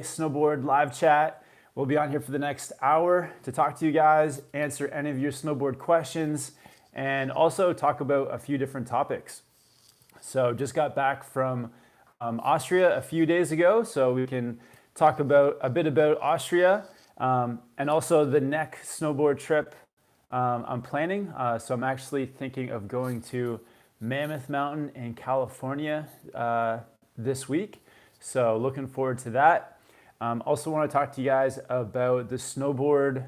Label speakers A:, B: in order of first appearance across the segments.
A: Snowboard live chat. We'll be on here for the next hour to talk to you guys, answer any of your snowboard questions, and also talk about a few different topics. So just got back from Austria a few days ago, so we can talk about a bit about Austria and also the next snowboard trip I'm planning. So I'm actually thinking of going to Mammoth Mountain in California this week. So looking forward to that. Also want to talk to you guys about the snowboard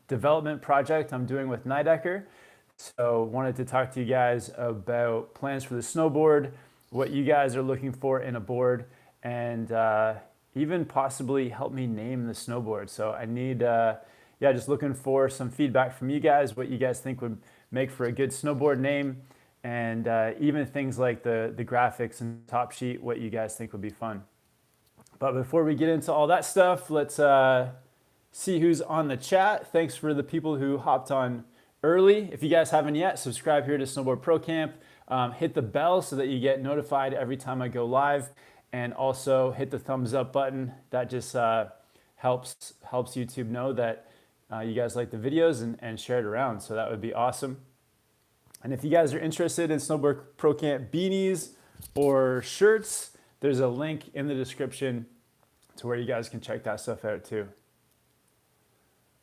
A: development project I'm doing with Nightdecker. So wanted to talk to you guys about plans for the snowboard, what you guys are looking for in a board, and even possibly help me name the snowboard. So I need, just looking for some feedback from you guys, what you guys think would make for a good snowboard name, and even things like the graphics and top sheet, what you guys think would be fun. But before we get into all that stuff, let's see who's on the chat. Thanks for the people who hopped on early. If you guys haven't yet, subscribe here to Snowboard Pro Camp. Hit the bell so that you get notified every time I go live, and also hit the thumbs up button. That just helps YouTube know that you guys like the videos, and share it around. So that would be awesome. And if you guys are interested in Snowboard Pro Camp beanies or shirts, there's a link in the description to where you guys can check that stuff out too.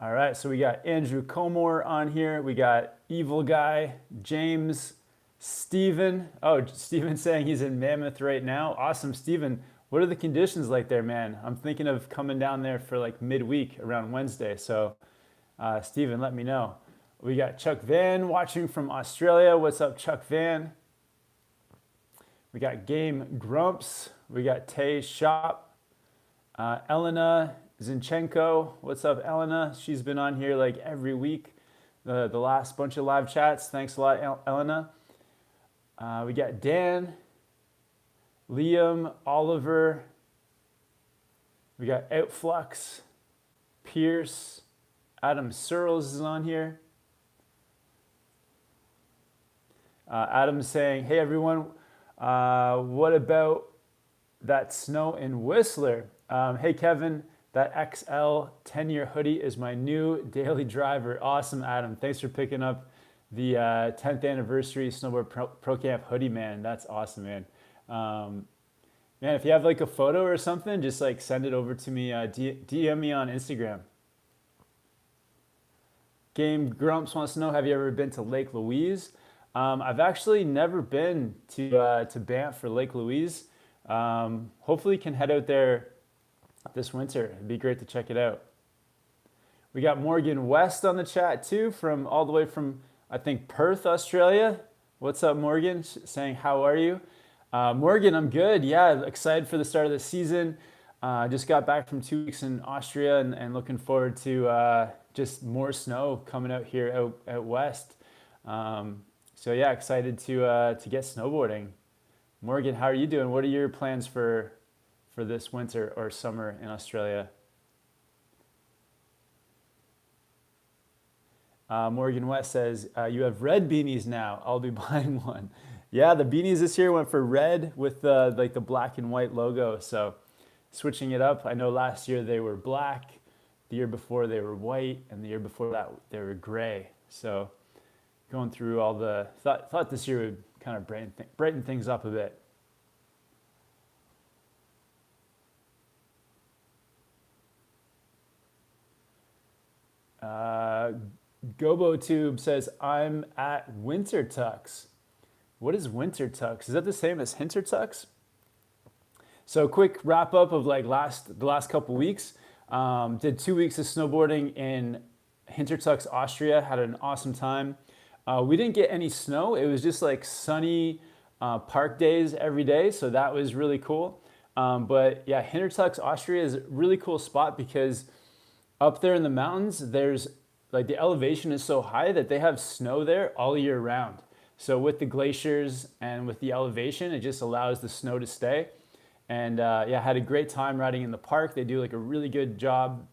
A: All right, so we got Andrew Comore on here. We got Evil Guy, James, Steven. Oh, Steven's saying he's in Mammoth right now. Awesome, Steven. What are the conditions like there, man? I'm thinking of coming down there for like midweek around Wednesday. So Steven, let me know. We got Chuck Van watching from Australia. What's up, Chuck Van? We got Game Grumps. We got Tay Shop. Elena Zinchenko. What's up, Elena? She's been on here like every week, the last bunch of live chats. Thanks a lot, Elena. We got Dan, Liam, Oliver. We got Outflux, Pierce, Adam Searles is on here. Adam's saying, hey everyone, what about that snow in Whistler? Hey Kevin, that XL 10-year hoodie is my new daily driver. Awesome, Adam. Thanks for picking up the 10th anniversary Snowboard Pro Camp hoodie, man. That's awesome, man. Man, if you have like a photo or something, just like send it over to me. DM me on Instagram. Game Grumps wants to know, have you ever been to Lake Louise? I've actually never been to Banff for Lake Louise. Hopefully can head out there this winter. It'd be great to check it out. We got Morgan West on the chat too, from all the way from, I think, Perth, Australia. What's up, Morgan? Saying, how are you? Morgan, I'm good. Yeah, excited for the start of the season. Just got back from 2 weeks in Austria, and looking forward to just more snow coming out here out west. So yeah, excited to get snowboarding. Morgan, how are you doing? What are your plans for this winter or summer in Australia? Morgan West says, you have red beanies now. I'll be buying one. Yeah, the beanies this year went for red with like the black and white logo. So switching it up. I know last year they were black, the year before they were white, and the year before that they were gray. So going through all the, thought this year would kind of brighten things up a bit. GoboTube says, I'm at Winter Tux. What is Winter Tux? Is that the same as Hinter Tux? So quick wrap up of like the last couple weeks. Did 2 weeks of snowboarding in Hinter Tux, Austria. Had an awesome time. We didn't get any snow. It was just like sunny park days every day. So that was really cool. But yeah, Hinter Tux, Austria is a really cool spot because up there in the mountains, there's like the elevation is so high that they have snow there all year round. So with the glaciers and with the elevation, it just allows the snow to stay. And yeah, had a great time riding in the park. They do like a really good job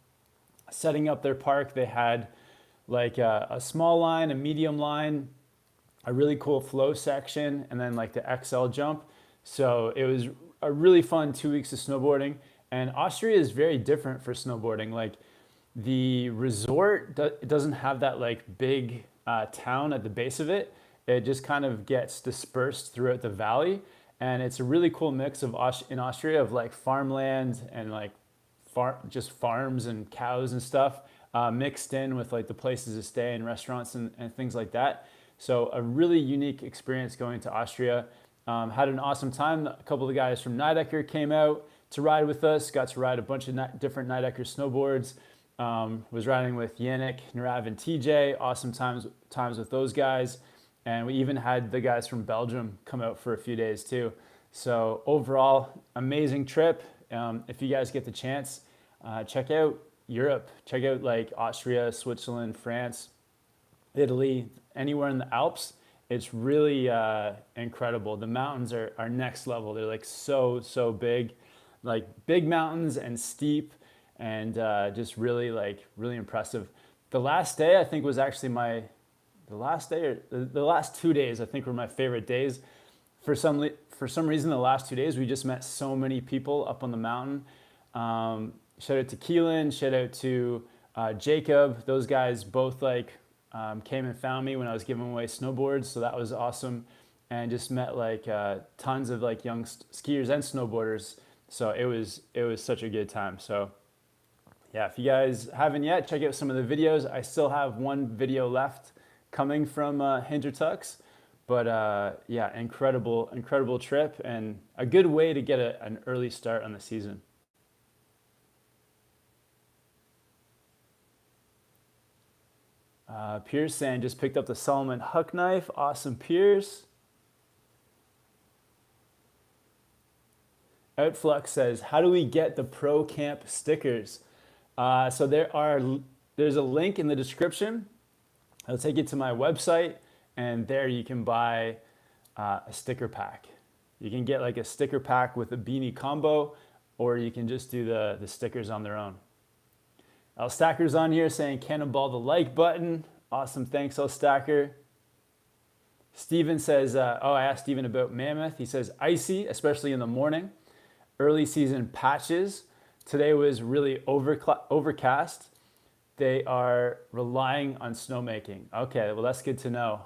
A: setting up their park. They had like a small line, a medium line, a really cool flow section, and then like the XL jump. So it was a really fun 2 weeks of snowboarding. And Austria is very different for snowboarding. Like the resort it doesn't have that like big town at the base of it. It just kind of gets dispersed throughout the valley. And it's a really cool mix of in Austria of like farmland and like just farms and cows and stuff mixed in with like the places to stay and restaurants and things like that. So a really unique experience going to Austria. Had an awesome time. A couple of the guys from Nightdecker came out to ride with us. Got to ride a bunch of different Nightdecker snowboards. Was riding with Yannick, Narav, and TJ. Awesome times with those guys. And we even had the guys from Belgium come out for a few days too. So overall, amazing trip. If you guys get the chance, check out Europe. Check out like Austria, Switzerland, France, Italy, anywhere in the Alps. It's really incredible. The mountains are next level. They're like so big, like big mountains and steep, and just really impressive. The last day I think was actually the last 2 days I think were my favorite days. For some reason, the last 2 days we just met so many people up on the mountain. Shout out to Keelan, shout out to Jacob. Those guys both came and found me when I was giving away snowboards, so that was awesome. And just met tons of young skiers and snowboarders. So it was such a good time. So yeah, if you guys haven't yet, check out some of the videos. I still have one video left coming from Hintertux, but yeah, incredible trip and a good way to get an early start on the season. Pierce saying just picked up the Salomon hook knife. Awesome, Pierce. Outflux says, how do we get the ProCamp stickers? So there's a link in the description. It'll take you to my website, and there you can buy a sticker pack. You can get like a sticker pack with a beanie combo, or you can just do the stickers on their own. El Stacker's on here saying cannonball the like button. Awesome, thanks El Stacker. Steven says, I asked Steven about Mammoth. He says icy, especially in the morning. Early season patches. Today was really overcast. They are relying on snowmaking. Okay, well that's good to know.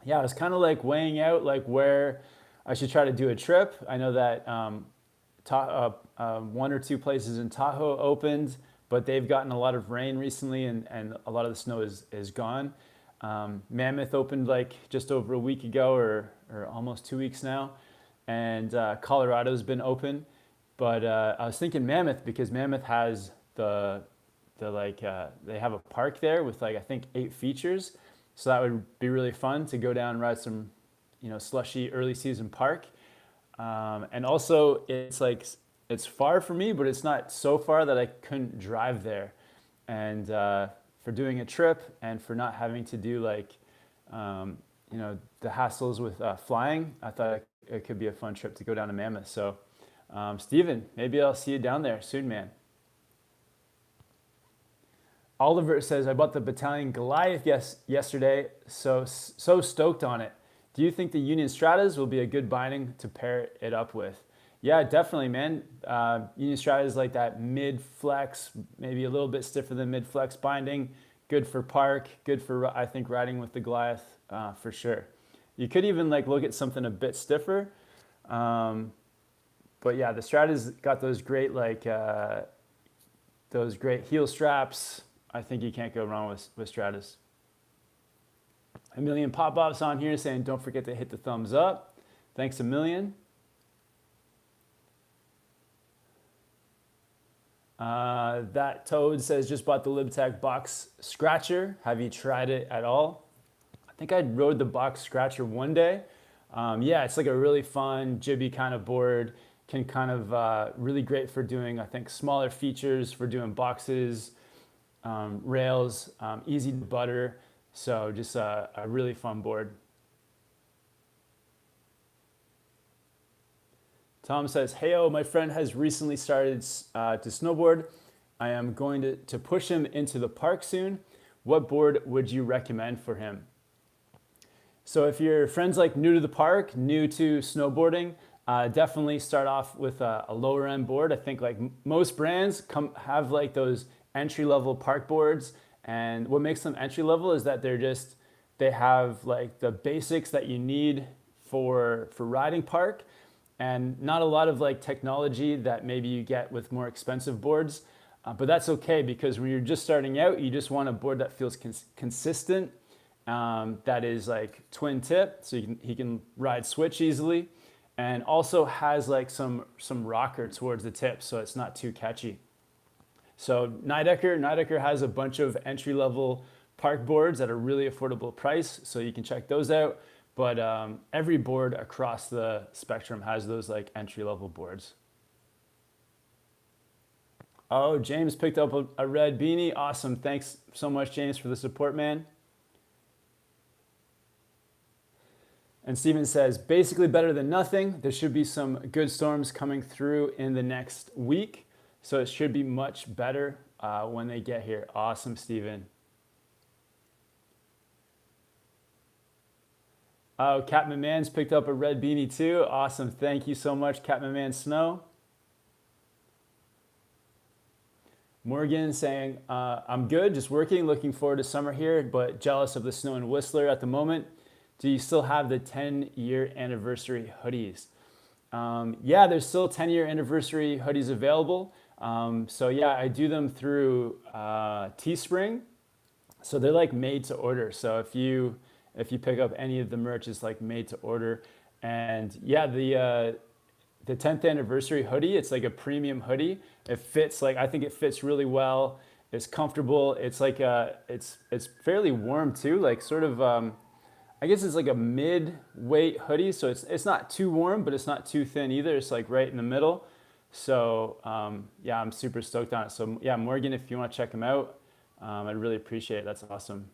A: Yeah, I was kind of like weighing out like where I should try to do a trip. I know that one or two places in Tahoe opened, but they've gotten a lot of rain recently and a lot of the snow is gone. Mammoth opened like just over a week ago or almost 2 weeks now, and Colorado's been open. But I was thinking Mammoth because Mammoth has they have a park there with I think 8 features. So that would be really fun to go down and ride some, slushy early season park. And also it's far for me, but it's not so far that I couldn't drive there. And for doing a trip and for not having to do the hassles with flying, I thought it could be a fun trip to go down to Mammoth. So Steven, maybe I'll see you down there soon, man. Oliver says, I bought the Battalion Goliath yesterday, so stoked on it. Do you think the Union Stratas will be a good binding to pair it up with? Yeah, definitely, man. Union Strata is like that mid-flex, maybe a little bit stiffer than mid-flex binding. Good for park, good for, I think, riding with the Goliath for sure. You could even look at something a bit stiffer. But yeah, the Strata's got those great heel straps. I think you can't go wrong with Stratas. A million pop-ups on here saying don't forget to hit the thumbs up. Thanks a million. That Toad says just bought the LibTech box scratcher. Have you tried it at all? I think I rode the box scratcher one day. Yeah, it's like a really fun jibby kind of board. Can kind of really great for doing, I think, smaller features, for doing boxes, rails, easy to butter. So just a really fun board. Tom says, heyo, my friend has recently started to snowboard. I am going to push him into the park soon. What board would you recommend for him? So if your friend's new to the park, new to snowboarding, Definitely start off with a lower end board. I think like most brands have like those entry level park boards, and what makes them entry level is that they have like the basics that you need for riding park, and not a lot of like technology that maybe you get with more expensive boards. But that's okay, because when you're just starting out, you just want a board that feels consistent, that is like twin tip, so he can ride switch easily, and also has like some rocker towards the tip, so it's not too catchy. So Nightdecker has a bunch of entry level park boards at a really affordable price, so you can check those out. But every board across the spectrum has those like entry level boards. Oh, James picked up a red beanie. Awesome. Thanks so much, James, for the support, man. And Steven says, basically better than nothing. There should be some good storms coming through in the next week, so it should be much better when they get here. Awesome, Steven. Oh, Captain Man's picked up a red beanie too. Awesome. Thank you so much, Captain Man Snow. Morgan saying, I'm good, just working, looking forward to summer here, but jealous of the snow in Whistler at the moment. Do you still have the 10-year anniversary hoodies? Yeah, there's still 10-year anniversary hoodies available. So yeah, I do them through Teespring. So they're like made to order. So if you pick up any of the merch, it's like made to order. And yeah, the 10th anniversary hoodie, it's like a premium hoodie. It fits, like, I think it fits really well. It's comfortable. It's like it's fairly warm too, like sort of, I guess it's like a mid-weight hoodie. So it's not too warm, but it's not too thin either. It's like right in the middle. So yeah, I'm super stoked on it. So yeah, Morgan, if you want to check them out, I'd really appreciate it. That's awesome.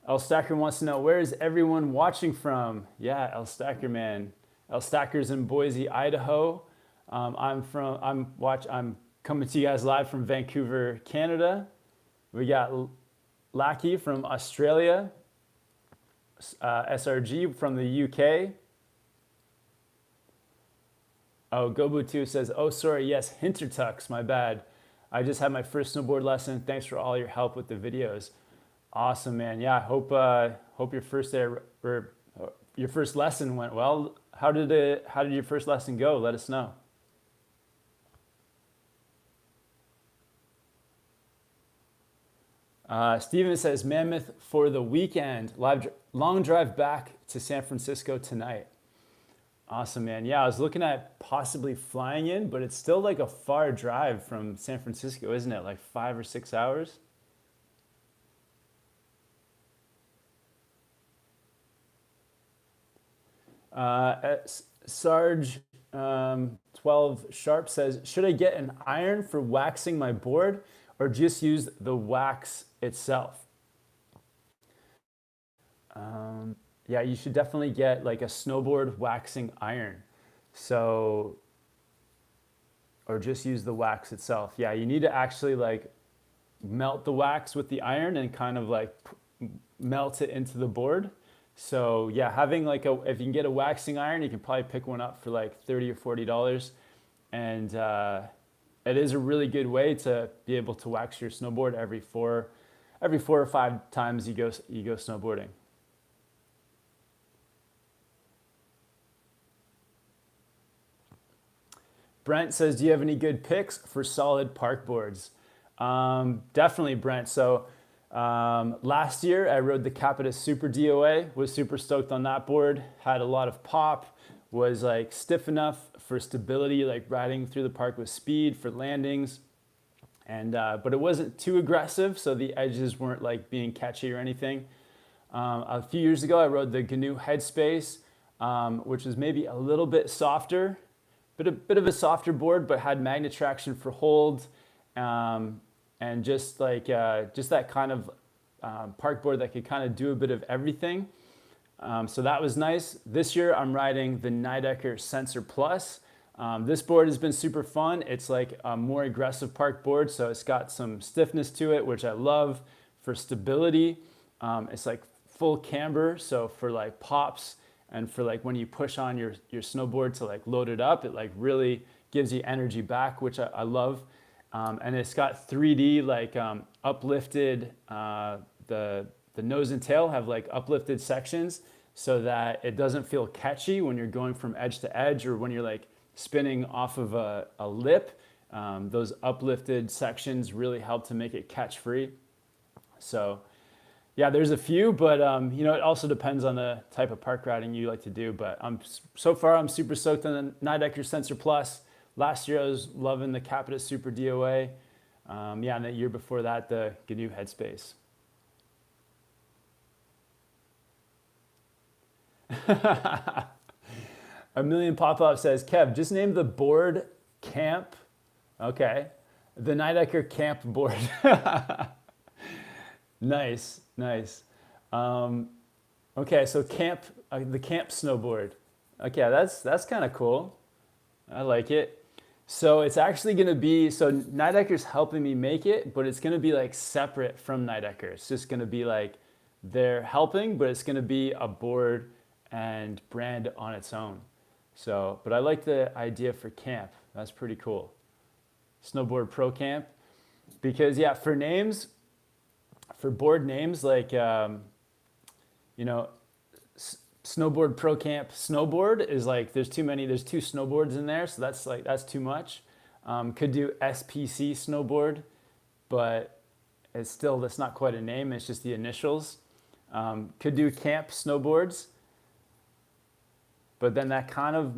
A: El Stacker wants to know, where is everyone watching from? Yeah, El Stacker, man. El Stacker's in Boise, Idaho. I'm coming to you guys live from Vancouver, Canada. We got Lackey from Australia, SRG from the UK. Oh, Gobu2 says, oh, sorry, yes, Hintertux, my bad. I just had my first snowboard lesson. Thanks for all your help with the videos. Awesome, man. Yeah, hope your first day or your first lesson went well. How did your first lesson go? Let us know. Steven says, Mammoth for the weekend. Long drive back to San Francisco tonight. Awesome, man. Yeah, I was looking at possibly flying in, but it's still like a far drive from San Francisco, isn't it? Like 5 or 6 hours? Sarge 12 Sharp says, should I get an iron for waxing my board or just use the wax itself? Yeah, you should definitely get like a snowboard waxing iron. So, or just use the wax itself. Yeah, you need to actually like melt the wax with the iron and kind of like melt it into the board. So yeah, having like if you can get a waxing iron, you can probably pick one up for like $30 or $40. And it is a really good way to be able to wax your snowboard every four or 5 times you go snowboarding. Brent says, do you have any good picks for solid park boards? Definitely, Brent. So last year I rode the Capita Super DOA, was super stoked on that board, had a lot of pop, was like stiff enough for stability, like riding through the park with speed for landings. And but it wasn't too aggressive, so the edges weren't like being catchy or anything. A few years ago I rode the GNU Headspace, which was maybe a little bit softer, but a bit of a softer board, but had magnet traction for hold, and just like just that kind of park board that could kind of do a bit of everything. So that was nice. This year I'm riding the Knightdecker Sensor Plus. This board has been super fun. It's like a more aggressive park board, so it's got some stiffness to it, which I love for stability. It's like full camber, so for like pops And for like when you push on your snowboard to like load it up, it like really gives you energy back, which I love. And it's got 3D like uplifted, the nose and tail have like uplifted sections so that it doesn't feel catchy when you're going from edge to edge or when you're like spinning off of a lip. Those uplifted sections really help to make it catch free. So yeah, there's a few, but you know, it also depends on the type of park riding you like to do. But so far I'm super stoked on the Knightdecker Sensor Plus. Last year I was loving the Capita Super DOA. Yeah, and the year before that, the GNU Headspace. A Million Pop-Up says, Kev, just name the board Camp. Okay. The Nightdecker Camp board. Nice, nice. Okay, so the camp snowboard. Okay, that's kind of cool. I like it. So it's actually going to be, so Knightdecker's helping me make it, but it's going to be like separate from Knightdecker. It's just going to be like they're helping, but it's going to be a board and brand on its own. So, but I like the idea for camp. That's pretty cool. Snowboard Pro Camp. Because yeah, for names, for board names, like, you know, Snowboard Pro Camp Snowboard is like, there's two snowboards in there. So that's too much. Could do SPC Snowboard, but that's not quite a name. It's just the initials. Could do Camp Snowboards. But then that kind of,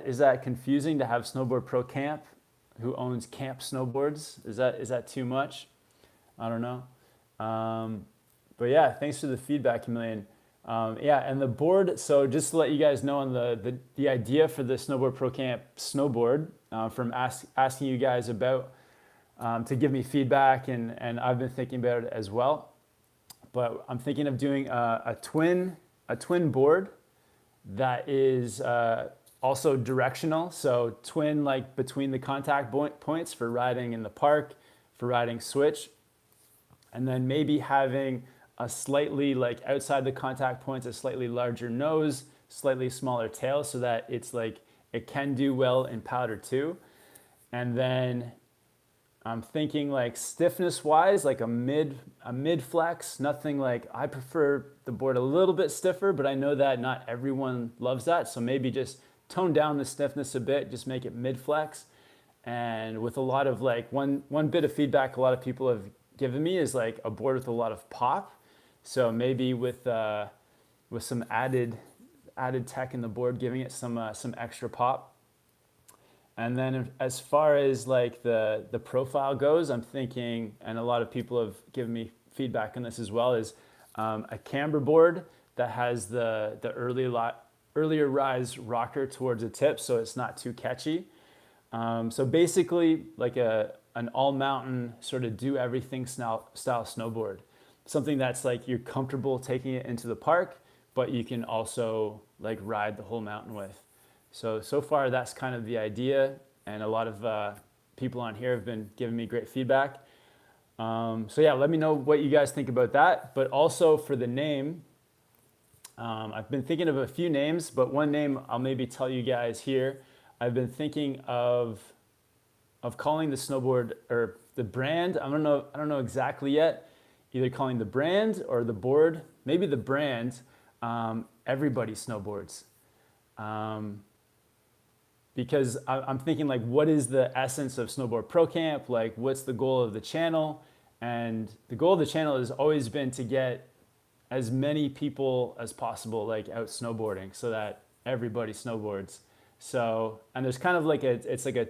A: is that confusing to have Snowboard Pro Camp who owns Camp Snowboards? Is that too much? I don't know. But yeah, thanks for the feedback, Chameleon. Yeah, and the board, so just to let you guys know on the idea for the Snowboard Pro Camp snowboard, from asking you guys about, to give me feedback, and I've been thinking about it as well. But I'm thinking of doing a twin board that is also directional. So twin, like between the contact points for riding in the park, for riding switch. And then maybe having a slightly, like outside the contact points, a slightly larger nose, slightly smaller tail, so that it's like, it can do well in powder too. And then I'm thinking like stiffness wise, like a mid flex, nothing like, I prefer the board a little bit stiffer, but I know that not everyone loves that. So maybe just tone down the stiffness a bit, just make it mid flex. And with a lot of like, one bit of feedback a lot of people have given me is like a board with a lot of pop. So maybe with some added tech in the board, giving it some extra pop. And then as far as like the profile goes, I'm thinking, and a lot of people have given me feedback on this as well, is a camber board that has the earlier rise rocker towards the tip, so it's not too catchy. So basically like an all mountain sort of do everything style snowboard. Something that's like you're comfortable taking it into the park, but you can also like ride the whole mountain with. So far that's kind of the idea, and a lot of people on here have been giving me great feedback. So yeah, let me know what you guys think about that. But also for the name, I've been thinking of a few names, but one name I'll maybe tell you guys here. I've been thinking of calling the snowboard, or the brand, I don't know exactly yet, either calling the brand or the board, maybe the brand, Everybody Snowboards. Because I'm thinking like, what is the essence of Snowboard Pro Camp? Like, what's the goal of the channel? And the goal of the channel has always been to get as many people as possible like out snowboarding, so that everybody snowboards. So, and there's kind of like it's like a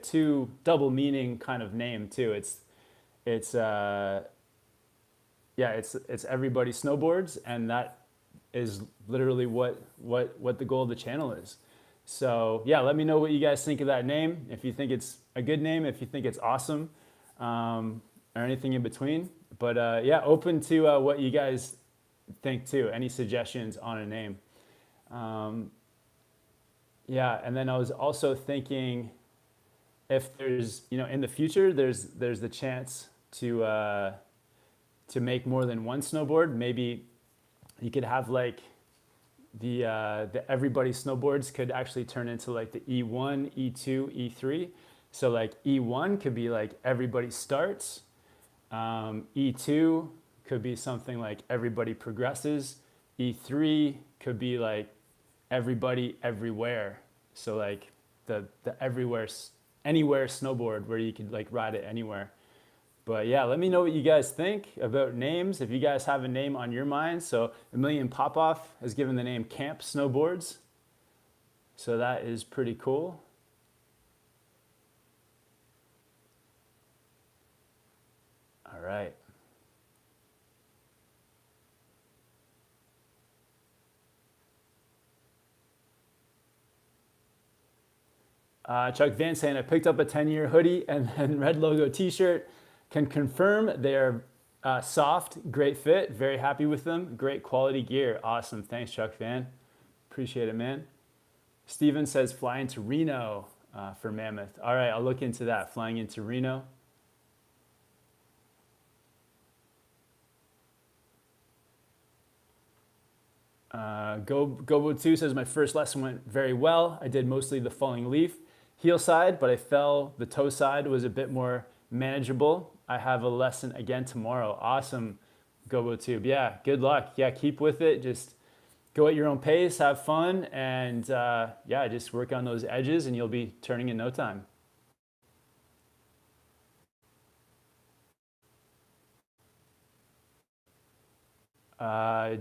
A: double meaning kind of name too. It's Everybody Snowboards, and that is literally what the goal of the channel is. So yeah, let me know what you guys think of that name. If you think it's a good name, if you think it's awesome, or anything in between. But yeah, open to what you guys think too. Any suggestions on a name? Yeah, and then I was also thinking, if there's, in the future, there's the chance to make more than one snowboard. Maybe you could have like the everybody snowboards could actually turn into like the E1, E2, E3. So like E1 could be like everybody starts. E2 could be something like everybody progresses. E3 could be like everybody everywhere. So like the everywhere, anywhere snowboard where you could like ride it anywhere. But yeah, let me know what you guys think about names. If you guys have a name on your mind. So Emilian Popoff has given the name Camp Snowboards. So that is pretty cool. All right. Chuck Van saying, I picked up a 10-year hoodie and then red logo t-shirt. Can confirm they're soft, great fit, very happy with them, great quality gear. Awesome, thanks Chuck Van. Appreciate it, man. Steven says flying to Reno for Mammoth. All right, I'll look into that, flying into Reno. Gobo2 says my first lesson went very well. I did mostly the falling leaf heel side, but I fell. The toe side was a bit more manageable. I have a lesson again tomorrow. Awesome, Gobo2. Yeah, good luck. Yeah, keep with it. Just go at your own pace, have fun, and yeah, just work on those edges and you'll be turning in no time.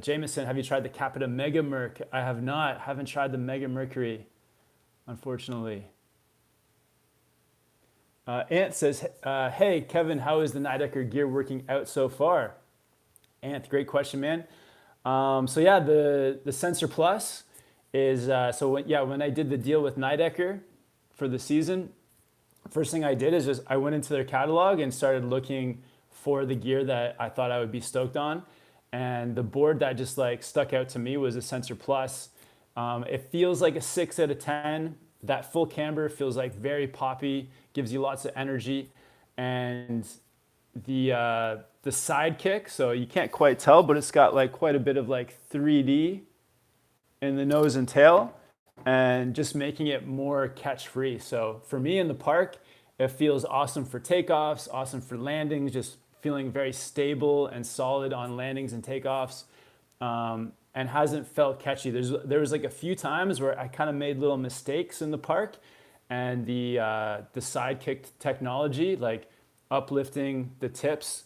A: Jameson, have you tried the Capita Mega Merc? I have not. Haven't tried the Mega Mercury, unfortunately. Ant says, hey, Kevin, how is the Nightdecker gear working out so far? Ant, great question, man. So yeah, the Sensor Plus is, when I did the deal with Nightdecker for the season, first thing I did is just I went into their catalog and started looking for the gear that I thought I would be stoked on. And the board that just like stuck out to me was a Sensor Plus. It feels like a 6 out of 10. That full camber feels like very poppy, gives you lots of energy. And the sidekick, so you can't quite tell, but it's got like quite a bit of like 3D in the nose and tail and just making it more catch free. So for me in the park, it feels awesome for takeoffs, awesome for landings, just feeling very stable and solid on landings and takeoffs, and hasn't felt catchy. There was like a few times where I kind of made little mistakes in the park, and the sidekick technology, like uplifting the tips,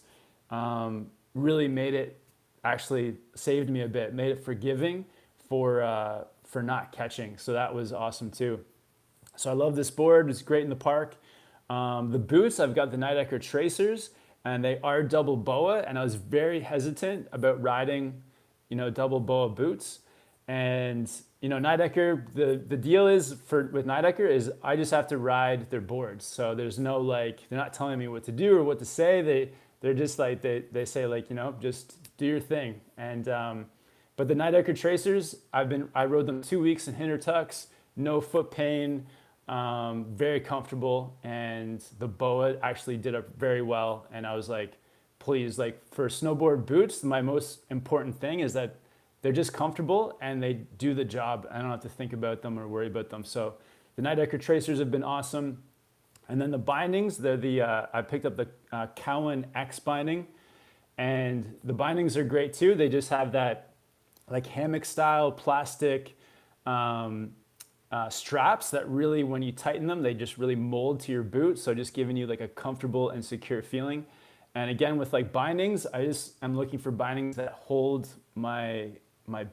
A: really made it, actually saved me a bit, made it forgiving for not catching. So that was awesome too. So I love this board. It's great in the park. The boots, I've got the Knightdecker Tracers, and they are double BOA, and I was very hesitant about riding, double BOA boots. And, Nightdecker, the deal is with Nightdecker is I just have to ride their boards. So there's no like, they're not telling me what to do or what to say. They're just like, they say like, just do your thing. And, but the Knightdecker Tracers, I rode them 2 weeks in Hintertux, no foot pain, very comfortable, and the BOA actually did it very well. And I was like, please, like for snowboard boots, my most important thing is that they're just comfortable and they do the job. I don't have to think about them or worry about them. So the Knightdecker Tracers have been awesome. And then the bindings, they're I picked up the Cowan X binding, and the bindings are great too. They just have that like hammock style plastic straps that really, when you tighten them, they just really mold to your boot. So just giving you like a comfortable and secure feeling. And again, with like bindings, I'm looking for bindings that hold my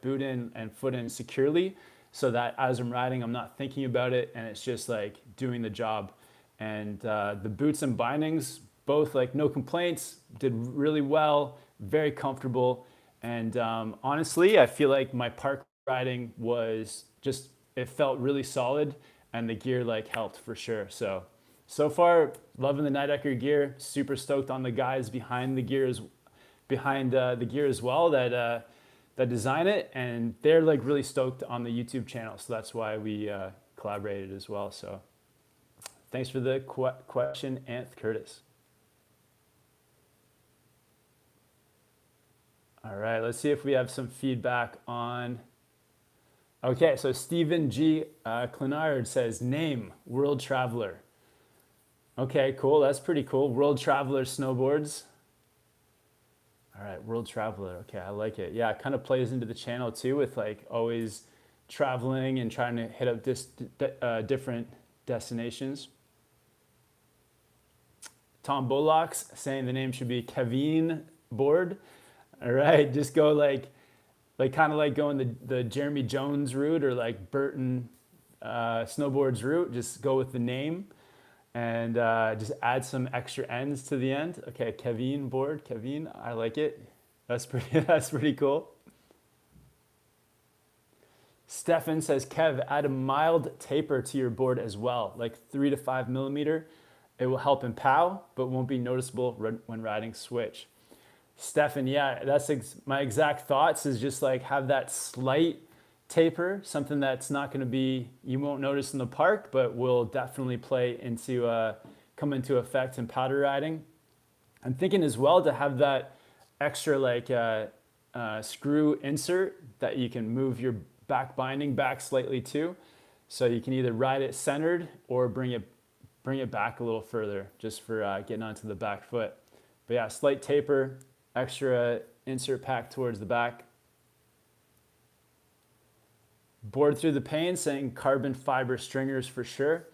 A: boot in and foot in securely, so that as I'm riding, I'm not thinking about it and it's just like doing the job. And the boots and bindings, both like no complaints, did really well, very comfortable. And honestly, I feel like my park riding was just, it felt really solid, and the gear like helped for sure. So far, loving the Nightdecker gear. Super stoked on the guys behind the gear as well that design it, and they're like really stoked on the YouTube channel. So that's why we collaborated as well. So thanks for the question, Anth Curtis. All right, let's see if we have some feedback on Okay, so Stephen G. Clenard says, name, World Traveler. Okay, cool. That's pretty cool. World Traveler snowboards. All right, World Traveler. Okay, I like it. Yeah, it kind of plays into the channel too with like always traveling and trying to hit up different destinations. Tom Bullocks saying the name should be Kevin Board. All right, just go like kind of like going the Jeremy Jones route or like Burton Snowboards route. Just go with the name and just add some extra N's to the end. Okay, Kevin Board, Kevin, I like it. That's pretty cool. Stefan says, Kev, add a mild taper to your board as well, like 3 to 5 millimeter. It will help in Epow, but won't be noticeable when riding switch. Stefan, yeah, that's my exact thoughts is just like have that slight taper, something that's not going to be, you won't notice in the park, but will definitely come into effect in powder riding. I'm thinking as well to have that extra like screw insert that you can move your back binding back slightly too. So you can either ride it centered or bring it back a little further just for getting onto the back foot. But yeah, slight taper, extra insert pack towards the back. Board through the pain saying carbon fiber stringers for sure.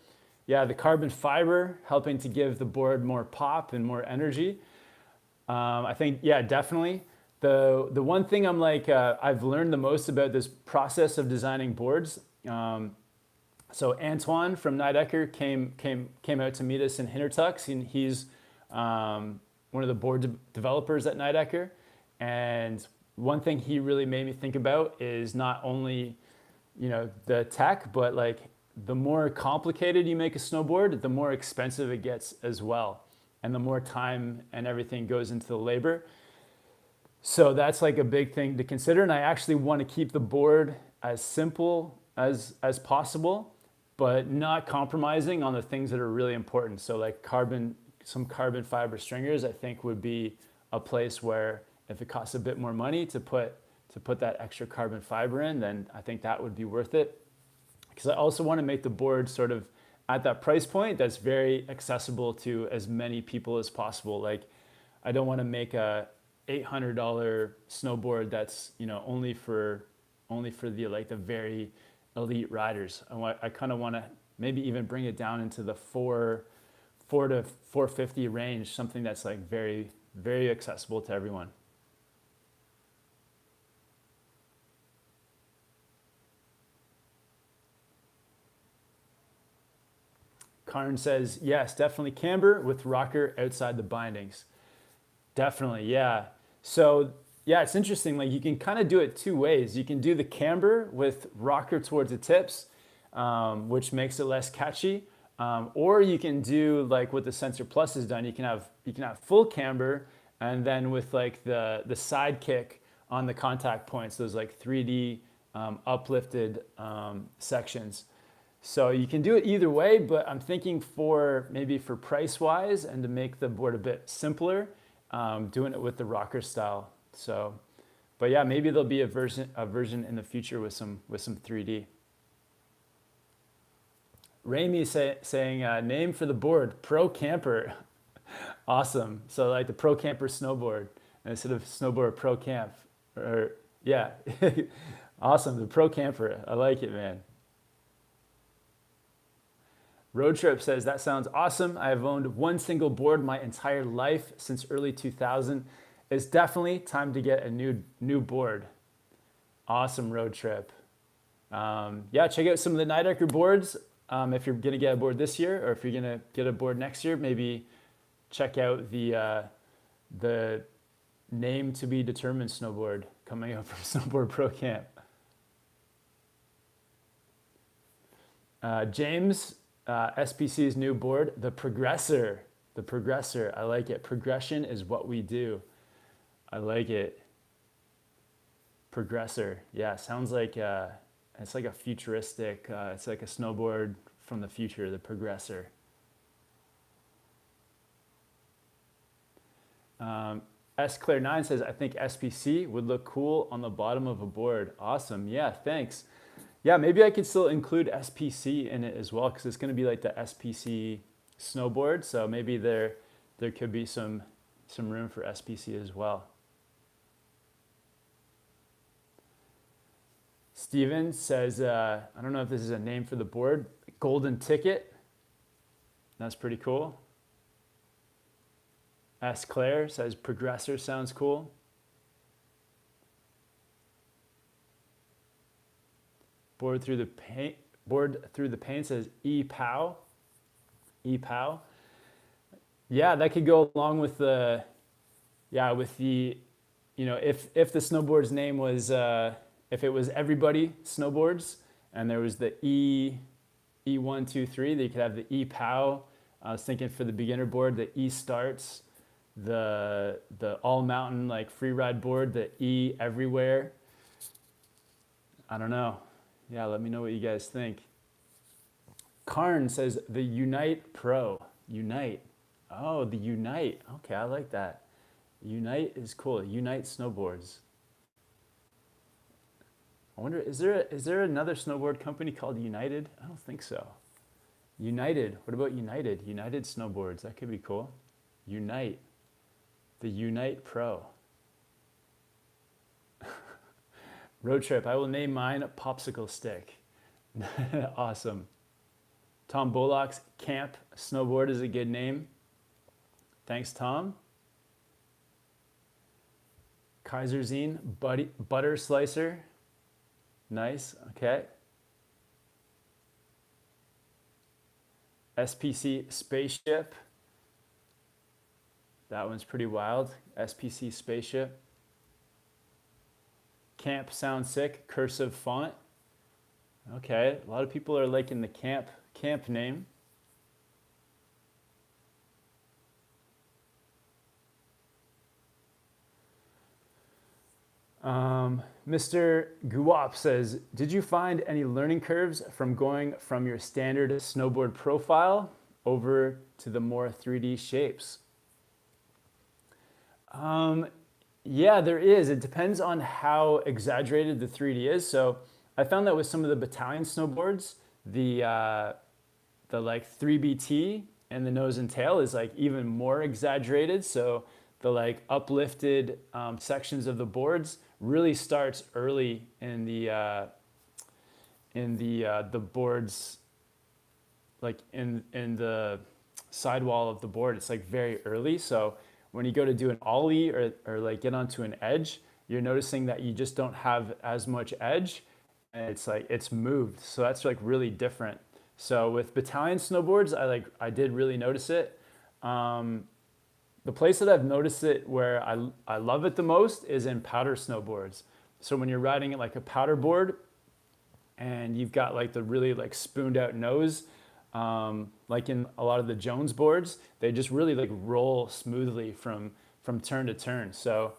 A: Yeah, the carbon fiber helping to give the board more pop and more energy. I think, yeah, definitely. The one thing I'm like, I've learned the most about this process of designing boards. So Antoine from Nightdecker came out to meet us in Hintertux, and he's one of the board developers at Knightdecker. And one thing he really made me think about is not only, you know, the tech, but like the more complicated you make a snowboard, the more expensive it gets as well. And the more time and everything goes into the labor. So that's like a big thing to consider. And I actually want to keep the board as simple as possible, but not compromising on the things that are really important. So like some carbon fiber stringers, I think would be a place where if it costs a bit more money to put that extra carbon fiber in, then I think that would be worth it. Because I also want to make the board sort of at that price point that's very accessible to as many people as possible. Like I don't want to make a $800 snowboard that's, you know, only for the like the very elite riders. I kind of want to maybe even bring it down into the 4 to 450 range, something that's like very, very accessible to everyone. Karn says, yes, definitely camber with rocker outside the bindings. Definitely, yeah. So yeah, it's interesting. Like you can kind of do it two ways. You can do the camber with rocker towards the tips, which makes it less catchy. Or you can do like what the Sensor Plus has done. You can have full camber, and then with like the side kick on the contact points, those like 3D uplifted sections. So you can do it either way, but I'm thinking maybe for price wise and to make the board a bit simpler, doing it with the rocker style. So, but yeah, maybe there'll be a version in the future with some 3D. Raimi saying name for the board, ProCamper. Awesome. So like the ProCamper snowboard instead of snowboard Pro Camp, or yeah, awesome. The ProCamper. I like it, man. Road Trip says, that sounds awesome. I have owned one single board my entire life since early 2000. It's definitely time to get a new board. Awesome, Road Trip. Yeah, check out some of the Nightdecker boards. If you're gonna get a board this year, or if you're gonna get a board next year, maybe check out the name to be determined snowboard coming out from Snowboard Pro Camp. James, SPC's new board, the Progressor. The Progressor, I like it. Progression is what we do. I like it. Progressor, yeah, sounds like it's like a futuristic, it's like a snowboard from the future, the Progressor. S Claire 9 says, I think SPC would look cool on the bottom of a board. Awesome, yeah, thanks. Yeah, maybe I could still include SPC in it as well because it's going to be like the SPC snowboard. So maybe there could be some room for SPC as well. Steven says, I don't know if this is a name for the board, Golden Ticket. That's pretty cool. S. Claire says, Progressor sounds cool. Board through the pain says Epow. Epow. Yeah, that could go along with the, if the snowboard's name was, if it was Everybody Snowboards and there was the E123, then you could have the Epow. I was thinking for the beginner board, the E Starts, the all mountain like free ride board, the E Everywhere. I don't know. Yeah, let me know what you guys think. Karn says the Unite Pro. Unite. Oh, the Unite. Okay, I like that. Unite is cool. Unite snowboards. I wonder, is there another snowboard company called United? I don't think so. United. What about United? United Snowboards. That could be cool. Unite. The Unite Pro. Road trip. I will name mine a Popsicle Stick. Awesome. Tom Bullock's Camp Snowboard is a good name. Thanks, Tom. Kaiserzine Butter Slicer. Nice. Okay. SPC Spaceship. That one's pretty wild. SPC Spaceship. Camp sounds sick. Cursive font. Okay. A lot of people are liking the camp name. Mr. Guwap says, did you find any learning curves from going from your standard snowboard profile over to the more 3D shapes? Yeah, there is. It depends on how exaggerated the 3D is. So I found that with some of the battalion snowboards, the like 3BT and the nose and tail is like even more exaggerated. So the like uplifted sections of the boards really starts early in the boards, like in the sidewall of the board. It's like very early. So when you go to do an ollie or like get onto an edge, you're noticing that you just don't have as much edge, and it's like it's moved. So that's like really different. So with battalion snowboards, I did really notice it. The place that I've noticed it where I love it the most is in powder snowboards. So when you're riding it like a powder board and you've got like the really like spooned out nose, like in a lot of the Jones boards, they just really like roll smoothly from turn to turn. So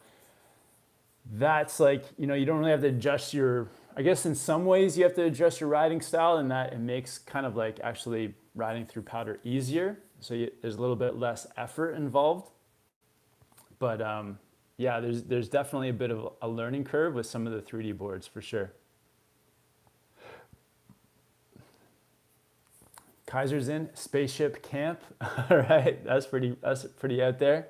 A: that's like, you don't really have to adjust I guess in some ways you have to adjust your riding style, and that it makes kind of like actually riding through powder easier. So there's a little bit less effort involved. But yeah, there's definitely a bit of a learning curve with some of the 3D boards for sure. Kaiserzine Spaceship Camp. All right, that's pretty out there.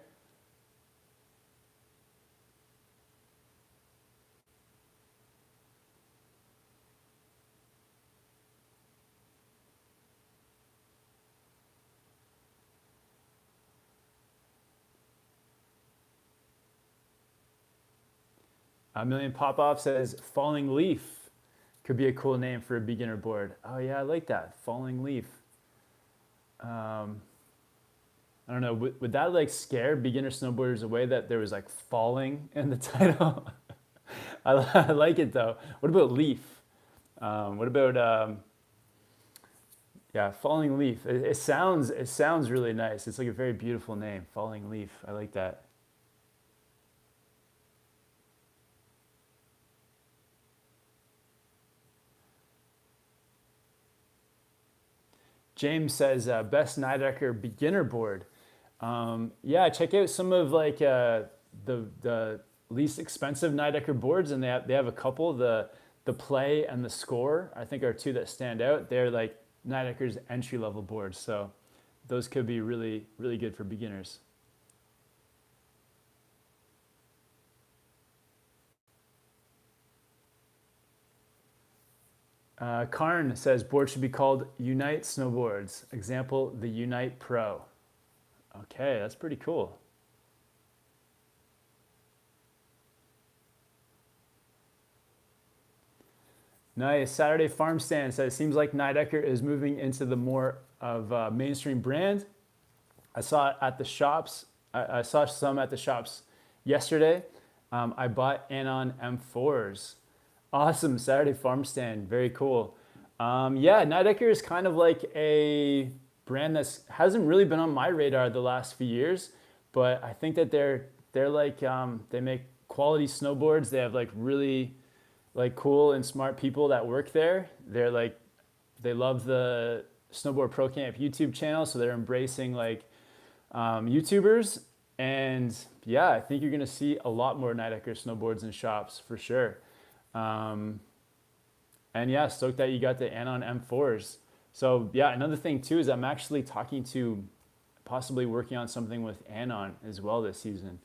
A: A Million Pop-Off says Falling Leaf could be a cool name for a beginner board. Oh yeah, I like that. Falling Leaf. I don't know, would that like scare beginner snowboarders away that there was like falling in the title? I like it though. What about Leaf? What about, yeah, Falling Leaf. It sounds really nice. It's like a very beautiful name, Falling Leaf. I like that. James says, best Nightdecker beginner board. Yeah, check out some of like the least expensive Nightdecker boards, and they have a couple. The the Play and the Score, I think, are two that stand out. They're like Knightdecker's entry-level boards, so those could be really, really good for beginners. Karn says board should be called Unite snowboards. Example, the Unite Pro. Okay, that's pretty cool. Nice. Saturday Farm Stand says, seems like Nightdecker is moving into the more of a mainstream brand. I saw it at the shops. I saw some at the shops yesterday. I bought Anon M4s. Awesome. Saturday Farm Stand. Very cool. Yeah, Nightdecker is kind of like a brand that hasn't really been on my radar the last few years, but I think that they're like, they make quality snowboards. They have like really like cool and smart people that work there. They're like, they love the Snowboard ProCamp YouTube channel, so they're embracing like YouTubers. And yeah, I think you're gonna see a lot more Knightdecker snowboards in shops for sure. And yeah, stoked that you got the Anon M4s. So yeah, another thing too is I'm actually talking to possibly working on something with Anon as well this season.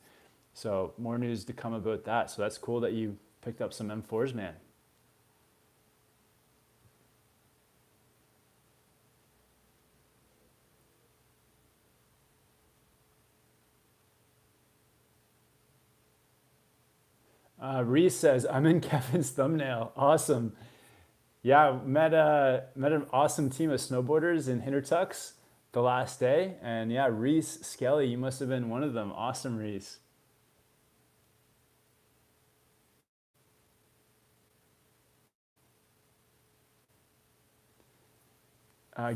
A: So more news to come about that. So that's cool that you picked up some M4s, man. Reese says, I'm in Kevin's thumbnail. Awesome. Yeah, met an awesome team of snowboarders in Hintertux the last day. And yeah, Reese Skelly, you must have been one of them. Awesome, Reese.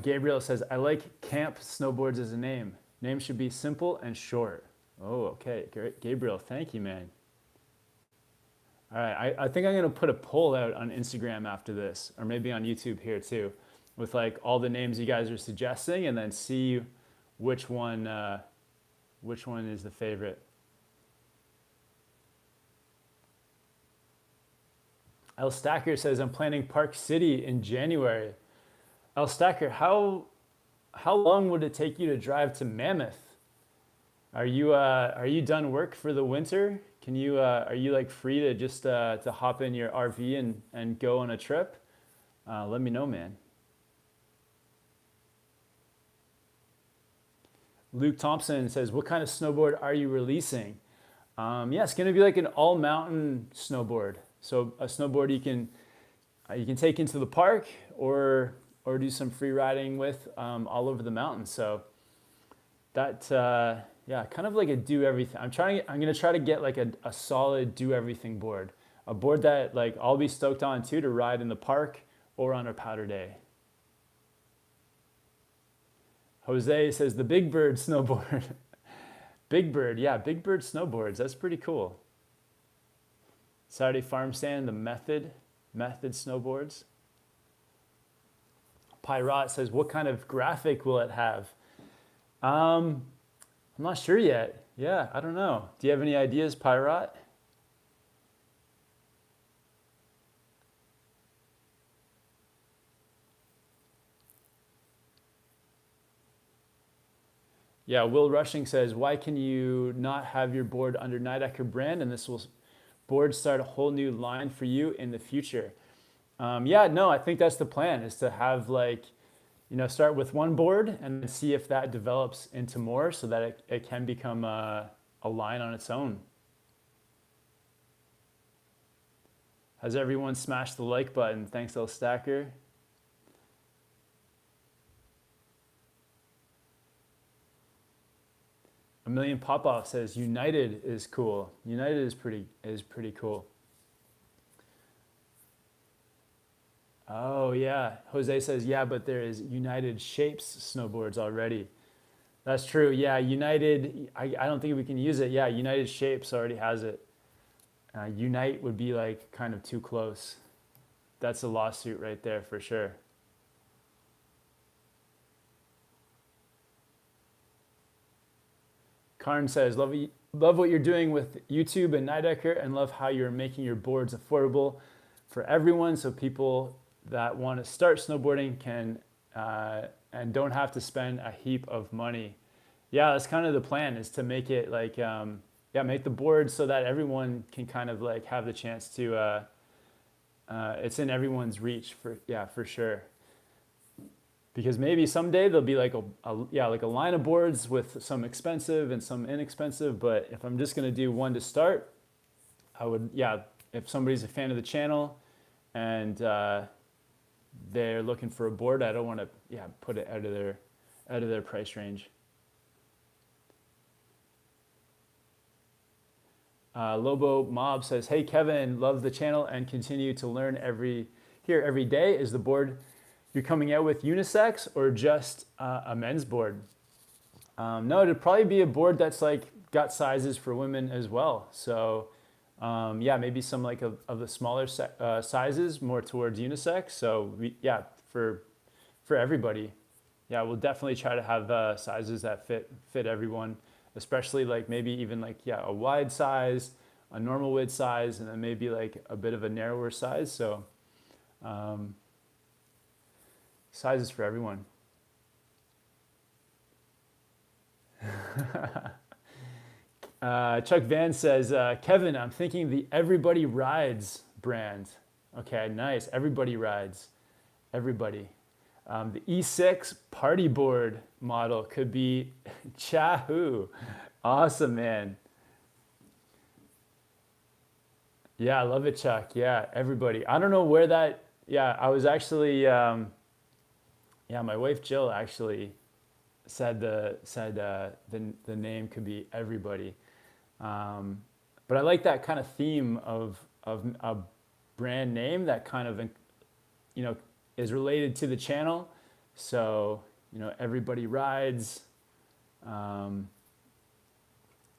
A: Gabriel says, I like Camp Snowboards as a name. Name should be simple and short. Oh, okay. Great. Gabriel, thank you, man. All right, I think I'm gonna put a poll out on Instagram after this, or maybe on YouTube here too, with like all the names you guys are suggesting, and then see which one is the favorite. El Stacker says, I'm planning Park City in January. El Stacker, how long would it take you to drive to Mammoth? Are you done work for the winter? Can you are you like free to just to hop in your RV and go on a trip? Let me know, man. Luke Thompson says, what kind of snowboard are you releasing? Yeah, it's gonna be like an all mountain snowboard. So a snowboard you can take into the park or do some free riding with all over the mountain. So that yeah, kind of like a do everything. I'm gonna try to get like a solid do everything board, a board that like I'll be stoked on too to ride in the park or on a powder day. Jose says the Big Bird snowboard. Big Bird, yeah, Big Bird snowboards. That's pretty cool. Saturday Farm Stand, the Method snowboards. Pirate says, what kind of graphic will it have? I'm not sure yet. Yeah, I don't know. Do you have any ideas, Pirate? Yeah, Will Rushing says, why can you not have your board under Nightdecker brand, and this will board start a whole new line for you in the future? Yeah, no, I think that's the plan, is to have like, you know, start with one board and then see if that develops into more so that it can become a line on its own. Has everyone smashed the like button? Thanks, El Stacker. A Million Popoff says United is cool. United is pretty cool. Oh yeah, Jose says, yeah, but there is United Shapes snowboards already. That's true, yeah, United, I don't think we can use it. Yeah, United Shapes already has it. Unite would be like kind of too close. That's a lawsuit right there for sure. Karn says, love what you're doing with YouTube and Nightdecker, and love how you're making your boards affordable for everyone, so people that want to start snowboarding can and don't have to spend a heap of money. Yeah, that's kind of the plan, is to make it like make the board so that everyone can kind of like have the chance to it's in everyone's reach for sure. Because maybe someday there'll be like a line of boards with some expensive and some inexpensive, but if I'm just going to do one to start, I would, if somebody's a fan of the channel and they're looking for a board, I don't want to put it out of their price range. Lobo Mob says, "Hey Kevin, love the channel and continue to learn every day. Is the board you're coming out with unisex or just a men's board?" No, it'd probably be a board that's like got sizes for women as well. So maybe some like of the smaller sizes, more towards unisex. So for everybody, we'll definitely try to have sizes that fit everyone, especially like maybe even like a wide size, a normal width size, and then maybe like a bit of a narrower size. So sizes for everyone. Chuck Van says, Kevin, I'm thinking the Everybody Rides brand. Okay, nice. Everybody Rides. Everybody. The E6 party board model could be Chahoo. Awesome, man. Yeah, I love it, Chuck. Yeah, everybody. I don't know where that, I was actually, my wife Jill actually said the name could be Everybody. But I like that kind of theme of a brand name that kind of, is related to the channel. So, Everybody Rides. And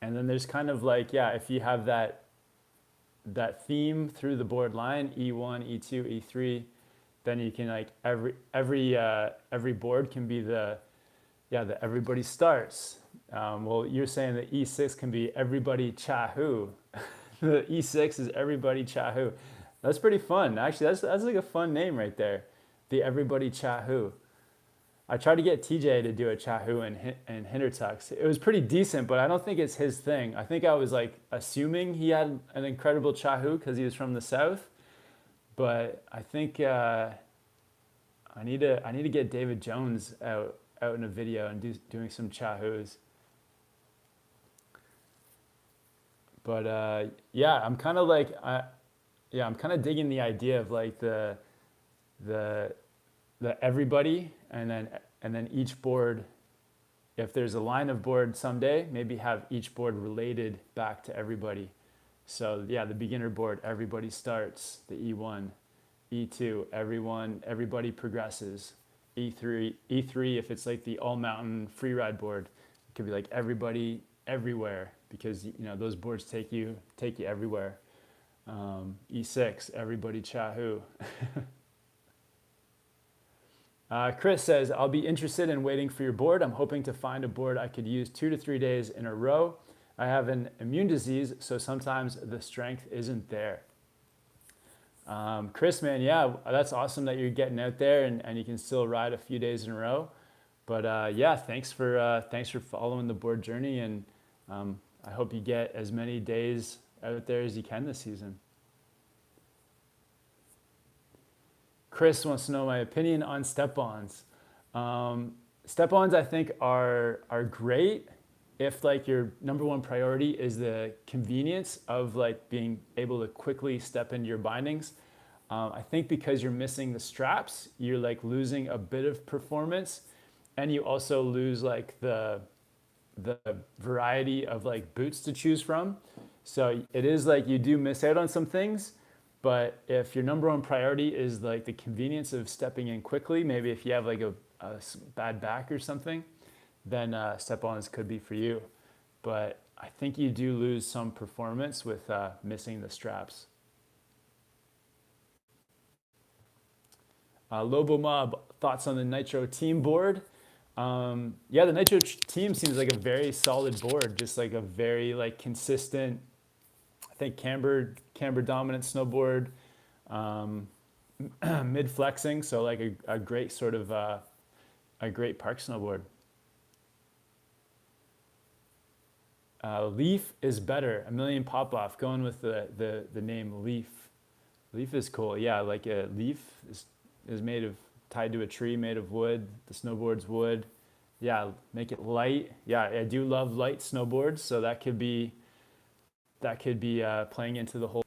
A: then there's kind of like, if you have that theme through the board line, E1, E2, E3, then you can like every board can be the Everybody Starts. Well, you're saying the E6 can be Everybody Chahoo. The E6 is Everybody Chahoo. That's pretty fun. Actually, that's like a fun name right there. The Everybody Chahoo. I tried to get TJ to do a Chahoo in Hintertux. It was pretty decent, but I don't think it's his thing. I think I was like assuming he had an incredible Chahoo because he was from the South. But I think I need to get David Jones out in a video and doing some Chahoos. But I'm kind of like I'm kind of digging the idea of like the everybody, and then each board, if there's a line of board someday, maybe have each board related back to everybody. So the beginner board, Everybody Starts. The E1, E2, everybody progresses. E3, if it's like the all mountain free ride board, it could be like Everybody Everywhere, because those boards take you everywhere. E6, Everybody Chahoo. Chris says, I'll be interested in waiting for your board. I'm hoping to find a board I could use 2 to 3 days in a row. I have an immune disease, so sometimes the strength isn't there. Chris, man, that's awesome that you're getting out there and you can still ride a few days in a row. But thanks for following the board journey, and I hope you get as many days out there as you can this season. Chris wants to know my opinion on step-ons. Step-ons, I think, are great if like your number one priority is the convenience of like being able to quickly step into your bindings. I think because you're missing the straps, you're like losing a bit of performance, and you also lose like the variety of like boots to choose from. So it is like you do miss out on some things. But if your number one priority is like the convenience of stepping in quickly, maybe if you have like a bad back or something, then step-ons could be for you. But I think you do lose some performance with missing the straps. Lobo Mob, thoughts on the Nitro team board? The Nitro team seems like a very solid board, just like a very like consistent, I think camber dominant snowboard. mid flexing, so like a great sort of a great park snowboard. Leaf is better. A million pop off. Going with the name Leaf. Leaf is cool. Yeah, like a leaf is made of, tied to a tree, made of wood. The snowboard's wood. Yeah, make it light. Yeah, I do love light snowboards, so that could be playing into the whole.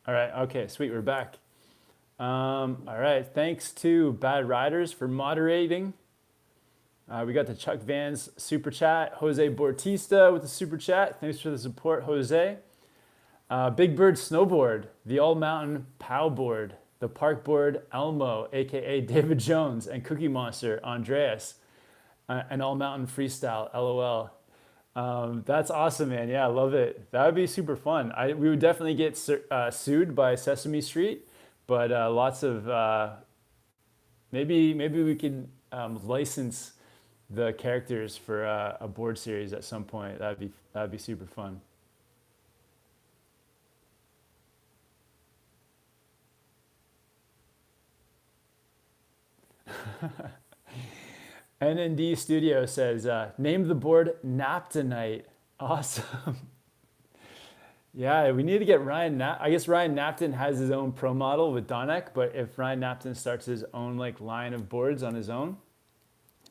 A: All right. Okay. Sweet. We're back. All right. Thanks to Bad Riders for moderating. We got the Chuck Vans super chat. Jose Bortista with the super chat. Thanks for the support, Jose. Big Bird Snowboard, the All Mountain Pow Board, the Park Board Elmo, aka David Jones, and Cookie Monster Andreas, an All Mountain Freestyle. LOL. That's awesome, man. Yeah, I love it. That would be super fun. We would definitely get sued by Sesame Street, but lots of maybe we could license the characters for a board series at some point. That'd be super fun. NND Studio says, name the board Naptonite. Awesome. Yeah, we need to get Ryan. I guess Ryan Napton has his own pro model with Donek, but if Ryan Napton starts his own like line of boards on his own,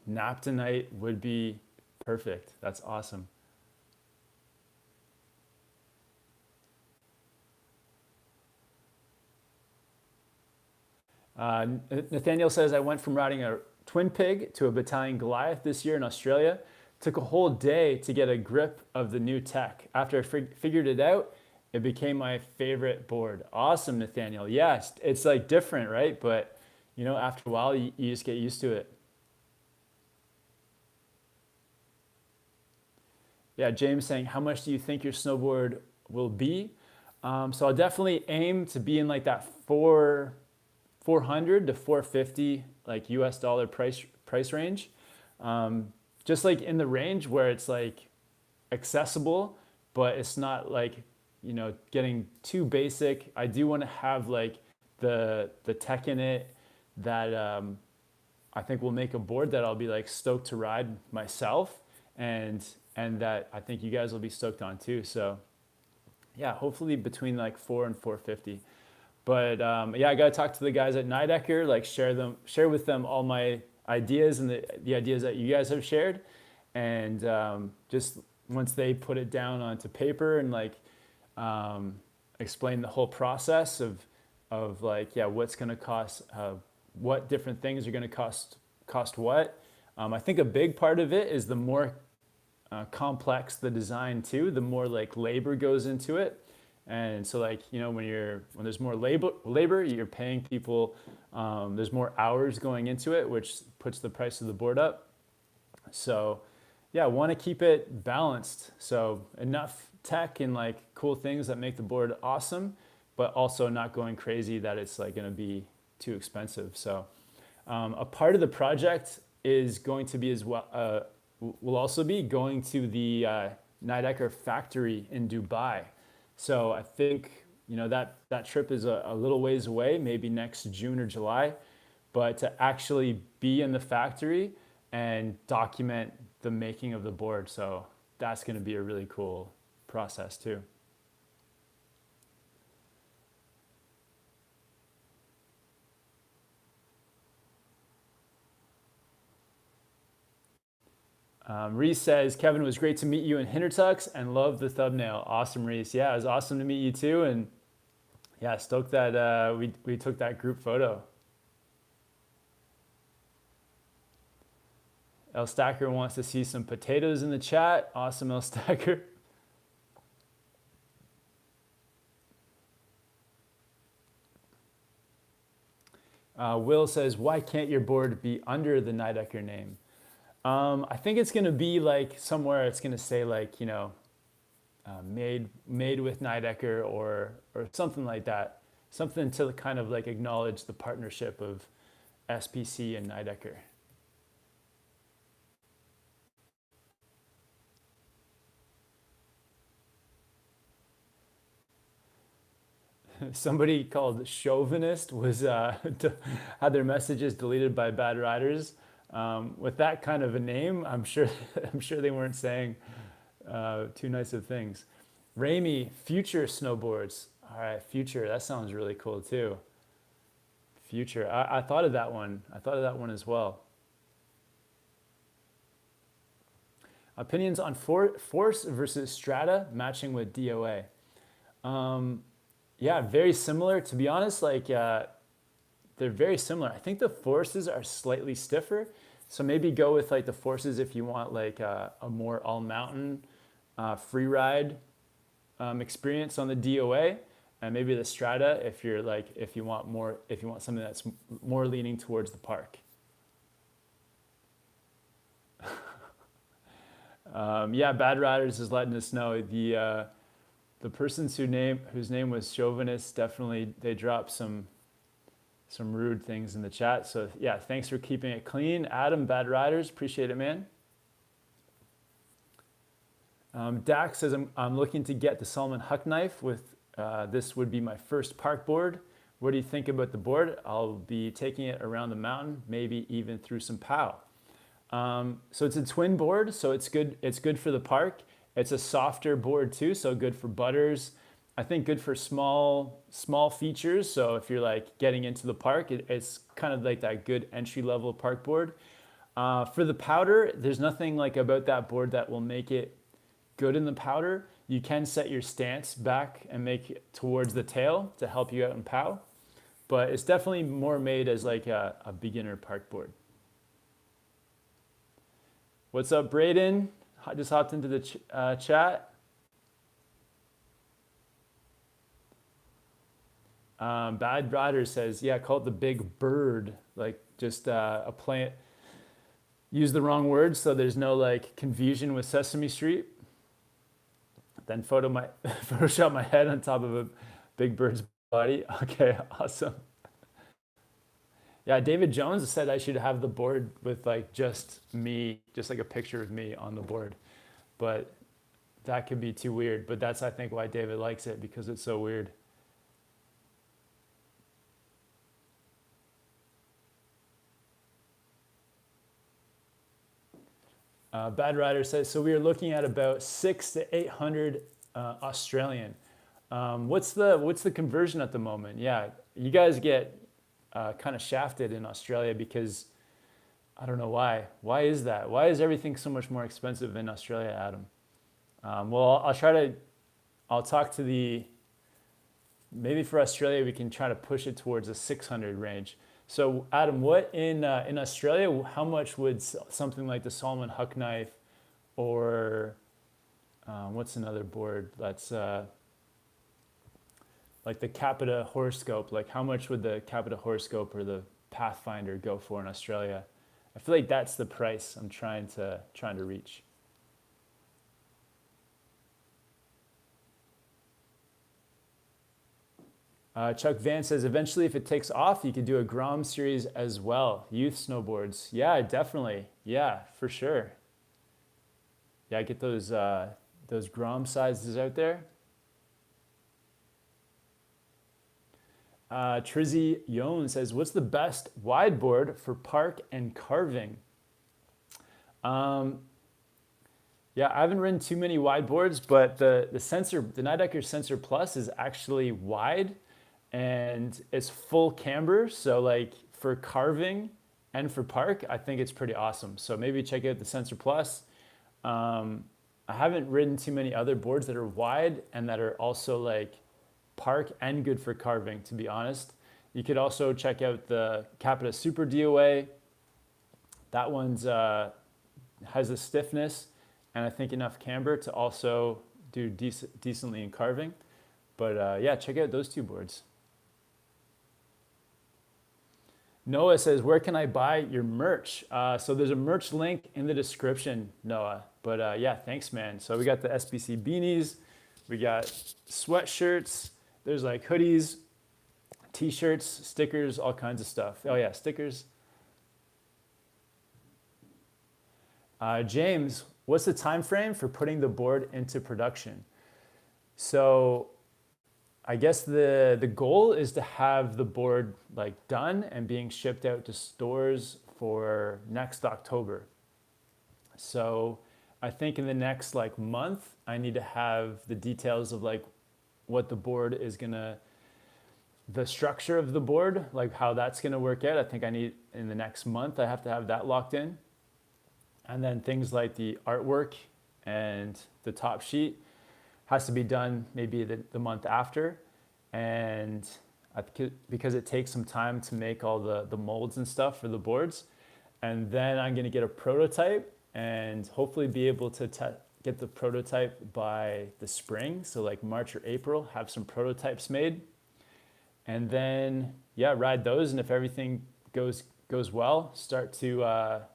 A: Naptonite would be perfect. That's awesome. Nathaniel says, I went from riding a Twin Pig to a Battalion Goliath this year in Australia. Took a whole day to get a grip of the new tech. After I figured it out, it became my favorite board. Awesome, Nathaniel. Yeah, it's like different, right? But you know, after a while, you just get used to it. Yeah, James saying, how much do you think your snowboard will be? So I'll definitely aim to be in like that 400 to 450 like US dollar price range. Just like in the range where it's like accessible, but it's not like, you know, getting too basic. I do want to have like the tech in it that I think will make a board that I'll be like stoked to ride myself, and that I think you guys will be stoked on too. So yeah, hopefully between like 4 and 450. But yeah, I got to talk to the guys at Nightdecker, like share with them all my ideas and the ideas that you guys have shared. And just once they put it down onto paper and like explain the whole process of like, yeah, what's going to cost, what different things are going to cost what. I think a big part of it is the more complex the design too, the more like labor goes into it. And so like, you know, when there's more labor, you're paying people, there's more hours going into it, which puts the price of the board up. So yeah, I want to keep it balanced. So enough tech and like cool things that make the board awesome, but also not going crazy that it's like going to be too expensive. So a part of the project is going to be as well, will also be going to the Knightdecker factory in Dubai. So I think, you know, that trip is a little ways away, maybe next June or July, but to actually be in the factory and document the making of the board. So that's going to be a really cool process too. Reese says, Kevin, it was great to meet you in Hintertux and love the thumbnail. Awesome, Reese. Yeah, it was awesome to meet you too. And yeah, stoked that we took that group photo. El Stacker wants to see some potatoes in the chat. Awesome, El Stacker. Will says, why can't your board be under the Knightdecker name? I think it's going to be like somewhere it's going to say like, you know, made with Knightdecker or something like that. Something to kind of like acknowledge the partnership of SPC and Knightdecker. somebody called Chauvinist was had their messages deleted by bad riders. With that kind of a name, I'm sure they weren't saying too nice of things. Ramey, Future Snowboards. All right, Future. That sounds really cool too. Future. I thought of that one. I thought of that one as well. Opinions on Force versus Strata matching with DOA. Yeah, very similar. To be honest, like they're very similar. I think the Forces are slightly stiffer. So maybe go with like the Forces if you want like a more all mountain free ride experience on the DOA, and maybe the Strata if you want something that's more leaning towards the park. Yeah, Bad Riders is letting us know the persons whose name was Chauvinist, definitely they dropped some rude things in the chat. So yeah, thanks for keeping it clean, Adam. Bad Riders, appreciate it, man. Dax says I'm looking to get the Salomon Huck knife with this would be my first park board. What do you think about the board? I'll be taking it around the mountain, maybe even through some POW. So it's a twin board, so it's good. It's good for the park. It's a softer board too, so good for butters. I think good for small features. So if you're like getting into the park, it's kind of like that good entry level park board. For the powder, there's nothing like about that board that will make it good in the powder. You can set your stance back and make it towards the tail to help you out in POW, but it's definitely more made as like a beginner park board. What's up, Braden? I just hopped into the chat. Bad Rider says, yeah, call it the big bird. Like just a plant. Use the wrong words so there's no like confusion with Sesame Street. Then Photoshop my head on top of a big bird's body. Okay, awesome. Yeah, David Jones said I should have the board with like just me, just like a picture of me on the board. But that could be too weird. But that's, I think, why David likes it, because it's so weird. Bad Rider says, so we are looking at about 600 to 800 Australian. What's the conversion at the moment? Yeah, you guys get kind of shafted in Australia because I don't know why. Why is that? Why is everything so much more expensive in Australia, Adam? Well, I'll talk to maybe for Australia we can try to push it towards a 600 range. So Adam, what in Australia, how much would something like the Salomon Huck knife or what's another board that's like the Capita horoscope, like how much would the Capita horoscope or the Pathfinder go for in Australia? I feel like that's the price I'm trying to reach. Chuck Van says, eventually if it takes off, you could do a Grom series as well. Youth snowboards. Yeah, definitely. Yeah, for sure. Yeah, get those Grom sizes out there. Trizzy Yon says, what's the best wide board for park and carving? Yeah, I haven't ridden too many wide boards, but the Nightdecker Sensor Plus is actually wide and it's full camber. So like for carving and for park, I think it's pretty awesome. So maybe check out the Sensor Plus. I haven't ridden too many other boards that are wide and that are also like park and good for carving, to be honest. You could also check out the Capita Super DOA. That one's has a stiffness and I think enough camber to also do decently in carving. But yeah, check out those two boards. Noah says, where can I buy your merch? So there's a merch link in the description, Noah. But yeah, thanks, man. So we got the SBC beanies, we got sweatshirts, there's like hoodies, t-shirts, stickers, all kinds of stuff. Oh yeah, stickers. James, what's the time frame for putting the board into production? So I guess the goal is to have the board like done and being shipped out to stores for next October. So I think in the next like month, I need to have the details of like what the board is gonna, the structure of the board, like how that's gonna work out. I think I need in the next month, I have to have that locked in. And then things like the artwork and the top sheet has to be done maybe the month after. And because it takes some time to make all the molds and stuff for the boards. And then I'm gonna get a prototype and hopefully be able to get the prototype by the spring. So like March or April, have some prototypes made. And then, yeah, ride those. And if everything goes well, start to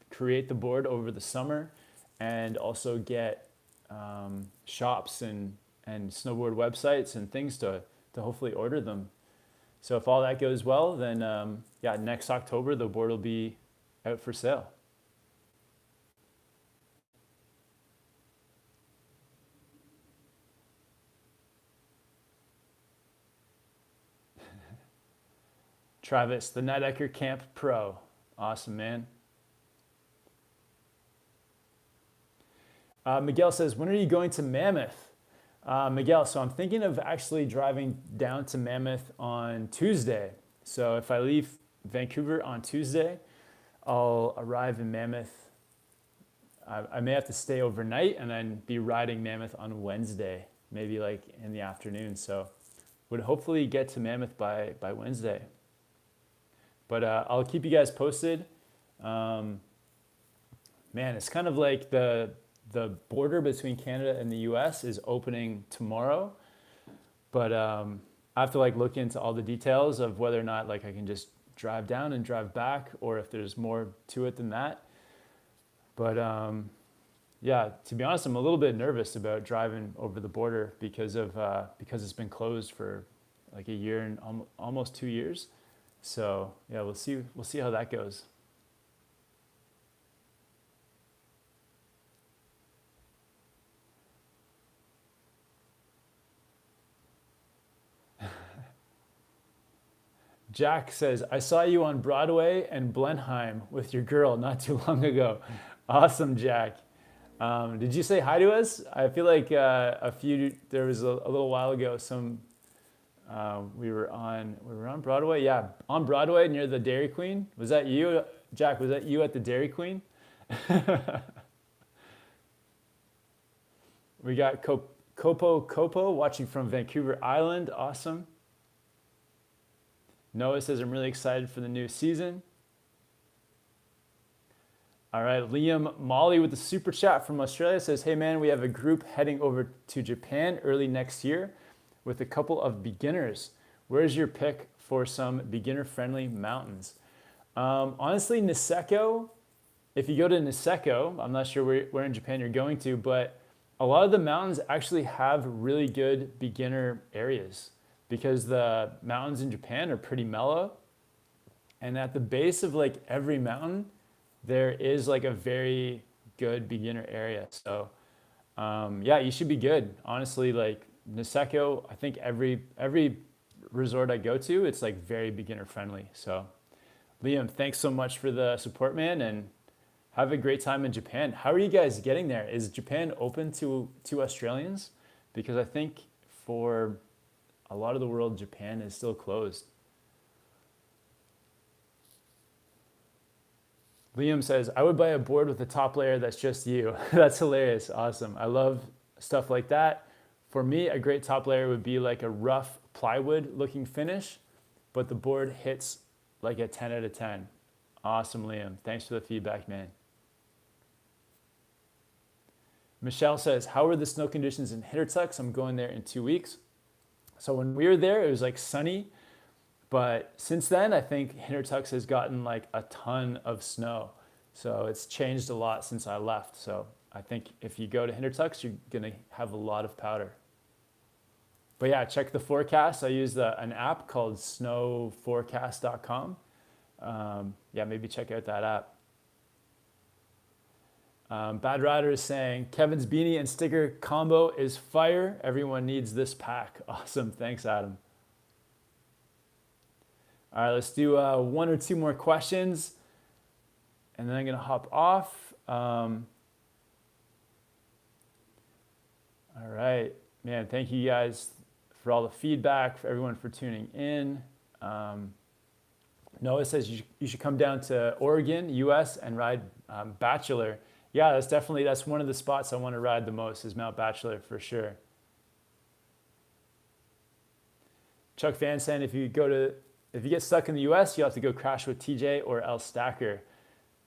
A: create the board over the summer, and also get shops and snowboard websites and things to hopefully order them. So if all that goes well, then yeah, next October the board will be out for sale. Travis, the Nightdecker Camp Pro. Awesome, man. Miguel says, when are you going to Mammoth? Miguel, so I'm thinking of actually driving down to Mammoth on Tuesday. So if I leave Vancouver on Tuesday, I'll arrive in Mammoth. I may have to stay overnight and then be riding Mammoth on Wednesday, maybe like in the afternoon. So would hopefully get to Mammoth by Wednesday. But I'll keep you guys posted. Man, it's kind of like the border between Canada and the US is opening tomorrow. But I have to like look into all the details of whether or not like I can just drive down and drive back, or if there's more to it than that. But yeah, to be honest, I'm a little bit nervous about driving over the border because it's been closed for like a year and almost 2 years. So yeah, we'll see how that goes. Jack says, I saw you on Broadway and Blenheim with your girl not too long ago. Awesome, Jack. Did you say hi to us? I feel like there was a little while ago, we were on Broadway. Yeah, on Broadway near the Dairy Queen. Was that you, Jack? Was that you at the Dairy Queen? We got Kopo watching from Vancouver Island. Awesome. Noah says, I'm really excited for the new season. All right, Liam Molly with the super chat from Australia says, hey man, we have a group heading over to Japan early next year with a couple of beginners. Where's your pick for some beginner-friendly mountains? Honestly, Niseko, if you go to Niseko, I'm not sure where in Japan you're going to, but a lot of the mountains actually have really good beginner areas because the mountains in Japan are pretty mellow. And at the base of like every mountain, there is like a very good beginner area. So yeah, you should be good. Honestly, like Niseko, I think every resort I go to, it's like very beginner friendly. So Liam, thanks so much for the support, man, and have a great time in Japan. How are you guys getting there? Is Japan open to Australians? Because I think for a lot of the world, Japan is still closed. Liam says, I would buy a board with a top layer that's just you. That's hilarious. Awesome. I love stuff like that. For me, a great top layer would be like a rough plywood looking finish, but the board hits like a 10 out of 10. Awesome, Liam. Thanks for the feedback, man. Michelle says, how are the snow conditions in Hintertux? I'm going there in 2 weeks. So when we were there, it was like sunny. But since then, I think Hintertux has gotten like a ton of snow. So it's changed a lot since I left. So I think if you go to Hintertux, you're gonna have a lot of powder. But yeah, check the forecast. I use an app called snowforecast.com. Yeah, maybe check out that app. Bad Rider is saying, Kevin's beanie and sticker combo is fire. Everyone needs this pack. Awesome. Thanks, Adam. All right, let's do one or two more questions, and then I'm going to hop off. All right. Man, thank you guys for all the feedback, for everyone for tuning in. Noah says you should come down to Oregon, US, and ride Bachelor. Yeah, that's one of the spots I want to ride the most is Mount Bachelor for sure. Chuck Van saying if you get stuck in the US, you'll have to go crash with TJ or El Stacker.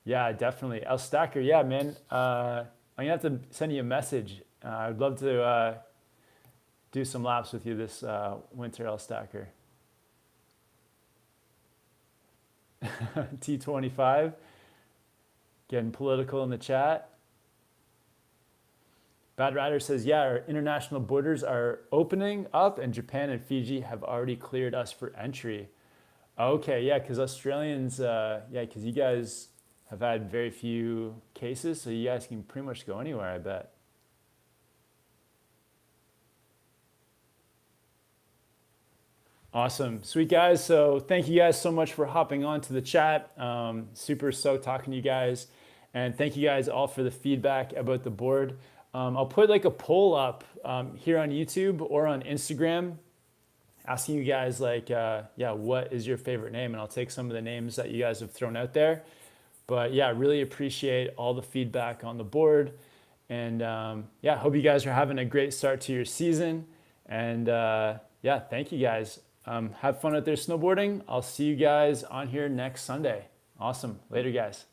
A: Yeah, definitely. El Stacker, yeah, man. I'm gonna have to send you a message. I'd love to do some laps with you this winter, El Stacker. T25, getting political in the chat. Bad Rider says, yeah, our international borders are opening up and Japan and Fiji have already cleared us for entry. Okay, yeah, because Australians, because you guys have had very few cases, so you guys can pretty much go anywhere, I bet. Awesome. Sweet, guys. So thank you guys so much for hopping on to the chat. Super stoked talking to you guys. And thank you guys all for the feedback about the board. I'll put like a poll up here on YouTube or on Instagram asking you guys like, what is your favorite name? And I'll take some of the names that you guys have thrown out there. But yeah, really appreciate all the feedback on the board. And hope you guys are having a great start to your season. And thank you guys. Have fun out there snowboarding. I'll see you guys on here next Sunday. Awesome. Later, guys.